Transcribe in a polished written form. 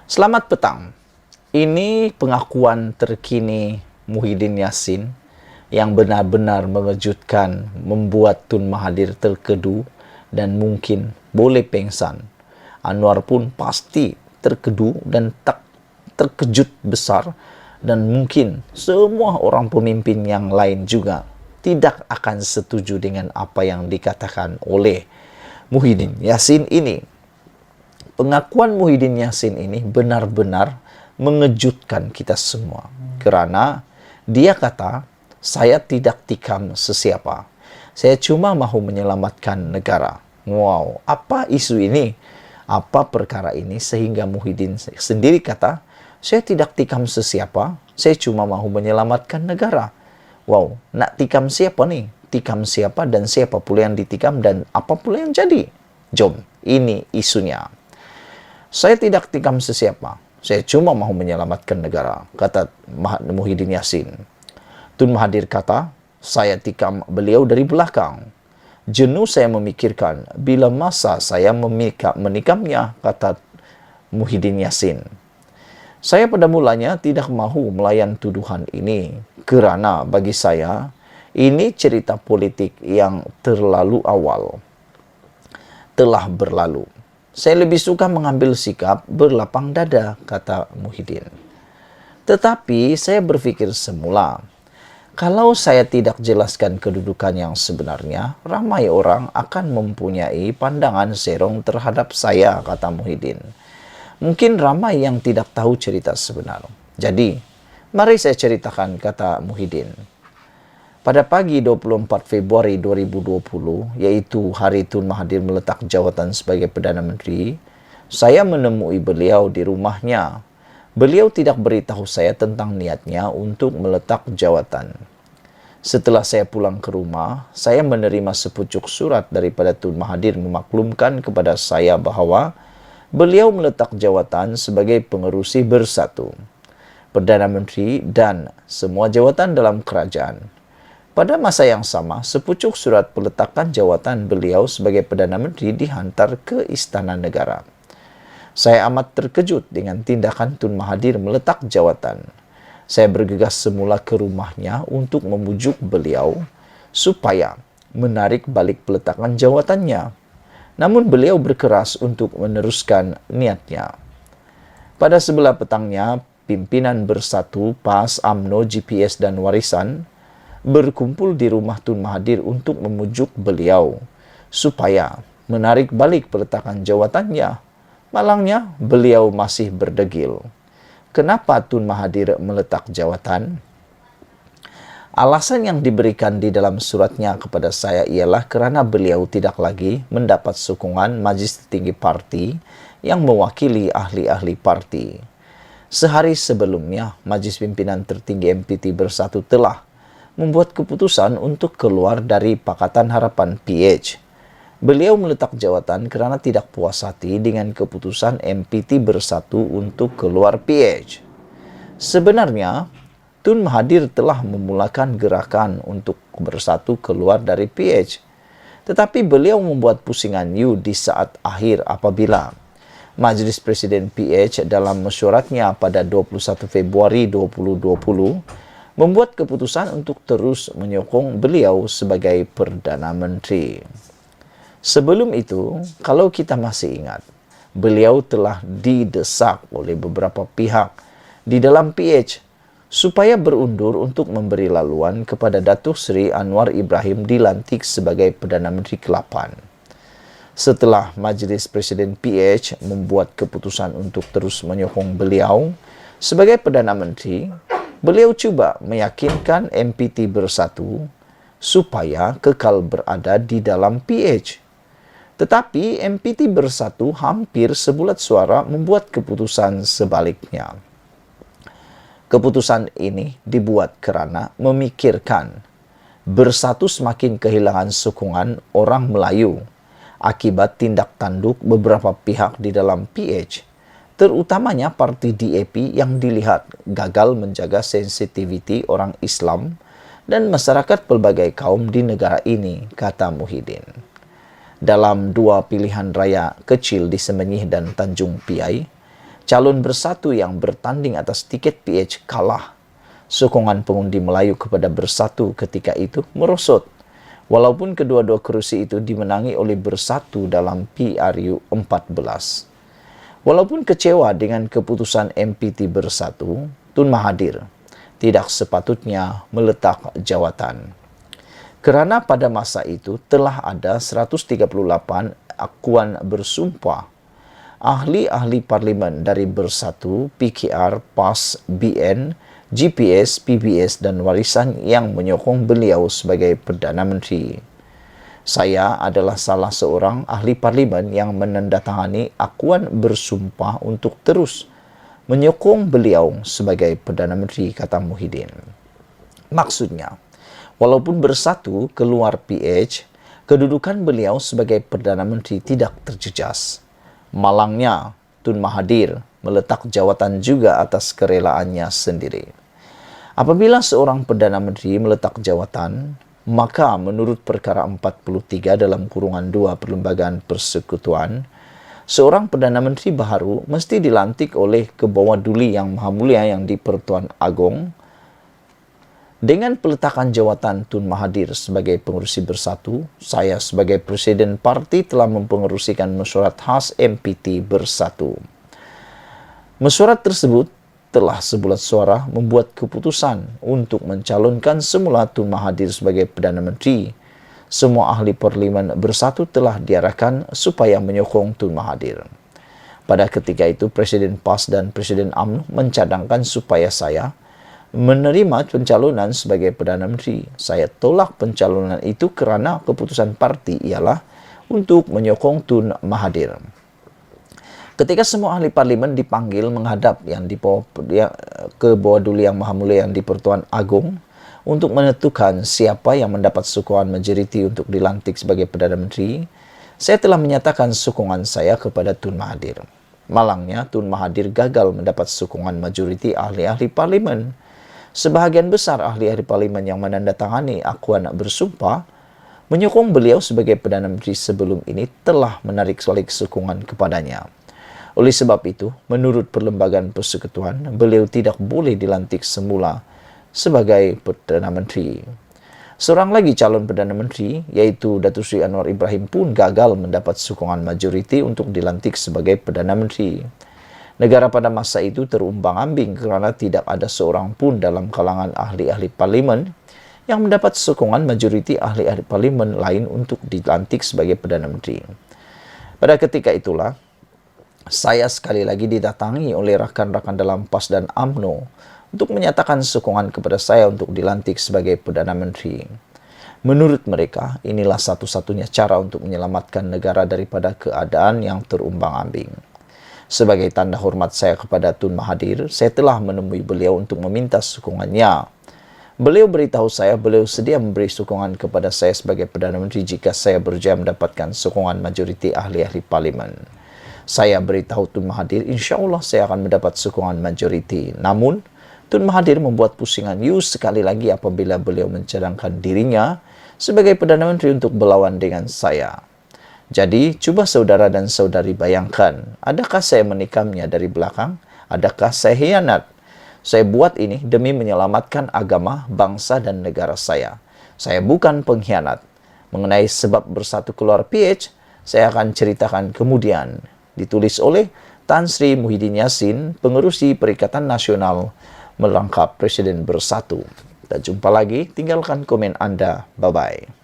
Selamat petang. Ini pengakuan terkini Muhyiddin Yassin yang benar-benar mengejutkan, membuat Tun Mahathir terkedu dan mungkin boleh pengsan. Anwar pun pasti terkedu dan terkejut besar, dan mungkin semua orang pemimpin yang lain juga tidak akan setuju dengan apa yang dikatakan oleh Muhyiddin Yassin ini. Pengakuan Muhyiddin Yassin ini benar-benar mengejutkan kita semua. Kerana dia kata, saya tidak tikam sesiapa. Saya cuma mahu menyelamatkan negara. Wow, apa isu ini? Apa perkara ini sehingga Muhyiddin sendiri kata, saya tidak tikam sesiapa, saya cuma mahu menyelamatkan negara. Wow, nak tikam siapa nih? Tikam siapa dan siapa pula yang ditikam dan apa pula yang jadi? Jom, ini isunya. Saya tidak tikam sesiapa. Saya cuma mahu menyelamatkan negara, kata Muhyiddin Yassin. Tun Mahathir kata, saya tikam beliau dari belakang. Jenuh saya memikirkan bila masa saya menikamnya, kata Muhyiddin Yassin. Saya pada mulanya tidak mahu melayan tuduhan ini kerana bagi saya ini cerita politik yang terlalu awal telah berlalu. Saya lebih suka mengambil sikap berlapang dada, kata Muhyiddin. Tetapi saya berfikir semula, kalau saya tidak jelaskan kedudukan yang sebenarnya, ramai orang akan mempunyai pandangan serong terhadap saya, kata Muhyiddin. Mungkin ramai yang tidak tahu cerita sebenar. Jadi, mari saya ceritakan, kata Muhyiddin. Pada pagi 24 Februari 2020, yaitu hari Tun Mahathir meletak jawatan sebagai Perdana Menteri, saya menemui beliau di rumahnya. Beliau tidak beritahu saya tentang niatnya untuk meletak jawatan. Setelah saya pulang ke rumah, saya menerima sepucuk surat daripada Tun Mahathir memaklumkan kepada saya bahawa beliau meletak jawatan sebagai pengerusi bersatu, Perdana Menteri dan semua jawatan dalam kerajaan. Pada masa yang sama, sepucuk surat peletakan jawatan beliau sebagai Perdana Menteri dihantar ke Istana Negara. Saya amat terkejut dengan tindakan Tun Mahathir meletak jawatan. Saya bergegas semula ke rumahnya untuk membujuk beliau supaya menarik balik peletakan jawatannya. Namun beliau berkeras untuk meneruskan niatnya. Pada sebelah petangnya, pimpinan bersatu PAS, UMNO, GPS dan Warisan berkumpul di rumah Tun Mahathir untuk memujuk beliau supaya menarik balik peletakan jawatannya. Malangnya, beliau masih berdegil. Kenapa Tun Mahathir meletak jawatan? Alasan yang diberikan di dalam suratnya kepada saya ialah kerana beliau tidak lagi mendapat sokongan Majlis Tertinggi Parti yang mewakili ahli-ahli parti. Sehari sebelumnya, Majlis Pimpinan Tertinggi MPT Bersatu telah membuat keputusan untuk keluar dari Pakatan Harapan PH. Beliau meletak jawatan kerana tidak puas hati dengan keputusan MPT Bersatu untuk keluar PH. Sebenarnya, Tun Mahathir telah memulakan gerakan untuk bersatu keluar dari PH. Tetapi beliau membuat pusingan di saat akhir apabila Majlis Presiden PH dalam mesyuaratnya pada 21 Februari 2020 membuat keputusan untuk terus menyokong beliau sebagai Perdana Menteri. Sebelum itu, kalau kita masih ingat, beliau telah didesak oleh beberapa pihak di dalam PH supaya berundur untuk memberi laluan kepada Datuk Seri Anwar Ibrahim dilantik sebagai Perdana Menteri ke-8. Setelah Majlis Presiden PH membuat keputusan untuk terus menyokong beliau sebagai Perdana Menteri, beliau cuba meyakinkan MPT Bersatu supaya kekal berada di dalam PH. Tetapi MPT Bersatu hampir sebulat suara membuat keputusan sebaliknya. Keputusan ini dibuat kerana memikirkan Bersatu semakin kehilangan sokongan orang Melayu akibat tindak tanduk beberapa pihak di dalam PH, terutamanya parti DAP yang dilihat gagal menjaga sensitiviti orang Islam dan masyarakat pelbagai kaum di negara ini, kata Muhyiddin. Dalam dua pilihan raya kecil di Semenyih dan Tanjung Piai, Calon Bersatu yang bertanding atas tiket PH kalah. Sokongan pengundi Melayu kepada Bersatu ketika itu merosot. Walaupun kedua-dua kerusi itu dimenangi oleh Bersatu dalam PRU 14. Walaupun kecewa dengan keputusan MPT Bersatu, Tun Mahathir tidak sepatutnya meletak jawatan. Kerana pada masa itu telah ada 138 akuan bersumpah ahli-ahli parlimen dari Bersatu, PKR, PAS, BN, GPS, PBS dan Warisan yang menyokong beliau sebagai Perdana Menteri. Saya adalah salah seorang ahli parlimen yang menandatangani akuan bersumpah untuk terus menyokong beliau sebagai Perdana Menteri, kata Muhyiddin. Maksudnya, walaupun Bersatu keluar PH, kedudukan beliau sebagai Perdana Menteri tidak terjejas. Malangnya, Tun Mahathir meletak jawatan juga atas kerelaannya sendiri. Apabila seorang Perdana Menteri meletak jawatan, maka menurut perkara 43 dalam kurungan 2 Perlembagaan Persekutuan, seorang Perdana Menteri baharu mesti dilantik oleh Kebawah Duli Yang Maha Mulia yang di-Pertuan Agong. Dengan peletakan jawatan Tun Mahathir sebagai pengerusi Bersatu, saya sebagai Presiden Parti telah mempengerusikan mesyuarat khas MPT Bersatu. Mesyuarat tersebut telah sebulat suara membuat keputusan untuk mencalonkan semula Tun Mahathir sebagai Perdana Menteri. Semua ahli parlimen Bersatu telah diarahkan supaya menyokong Tun Mahathir. Pada ketika itu, Presiden PAS dan Presiden UMNO mencadangkan supaya saya menerima pencalonan sebagai Perdana Menteri. Saya tolak pencalonan itu kerana keputusan parti ialah untuk menyokong Tun Mahathir. Ketika semua ahli parlimen dipanggil menghadap ke bawah Duli Yang Maha Mulia yang di-Pertuan Agong untuk menentukan siapa yang mendapat sokongan majoriti untuk dilantik sebagai Perdana Menteri, saya telah menyatakan sokongan saya kepada Tun Mahathir. Malangnya, Tun Mahathir gagal mendapat sokongan majoriti ahli-ahli parlimen. Sebahagian besar ahli-ahli parlimen yang menandatangani akuan bersumpah menyokong beliau sebagai Perdana Menteri sebelum ini telah menarik balik sokongan kepadanya. Oleh sebab itu, menurut Perlembagaan Persekutuan, beliau tidak boleh dilantik semula sebagai Perdana Menteri. Seorang lagi calon Perdana Menteri, yaitu Datuk Seri Anwar Ibrahim pun gagal mendapat sokongan majoriti untuk dilantik sebagai Perdana Menteri. Negara pada masa itu terumbang-ambing kerana tidak ada seorang pun dalam kalangan ahli-ahli parlimen yang mendapat sokongan majoriti ahli-ahli parlimen lain untuk dilantik sebagai Perdana Menteri. Pada ketika itulah, saya sekali lagi didatangi oleh rakan-rakan dalam PAS dan UMNO untuk menyatakan sokongan kepada saya untuk dilantik sebagai Perdana Menteri. Menurut mereka, inilah satu-satunya cara untuk menyelamatkan negara daripada keadaan yang terumbang-ambing. Sebagai tanda hormat saya kepada Tun Mahathir, saya telah menemui beliau untuk meminta sokongannya. Beliau beritahu saya beliau sedia memberi sokongan kepada saya sebagai Perdana Menteri jika saya berjaya mendapatkan sokongan majoriti ahli-ahli parlimen. Saya beritahu Tun Mahathir, insya-Allah saya akan mendapat sokongan majoriti. Namun, Tun Mahathir membuat pusingan sekali lagi apabila beliau mencadangkan dirinya sebagai Perdana Menteri untuk berlawan dengan saya. Jadi, cuba saudara dan saudari bayangkan, adakah saya menikamnya dari belakang? Adakah saya hianat? Saya buat ini demi menyelamatkan agama, bangsa dan negara saya. Saya bukan pengkhianat. Mengenai sebab Bersatu keluar PH, saya akan ceritakan kemudian. Ditulis oleh Tan Sri Muhyiddin Yassin, Pengerusi Perikatan Nasional Melangkap Presiden Bersatu. Kita jumpa lagi, tinggalkan komen Anda. Bye-bye.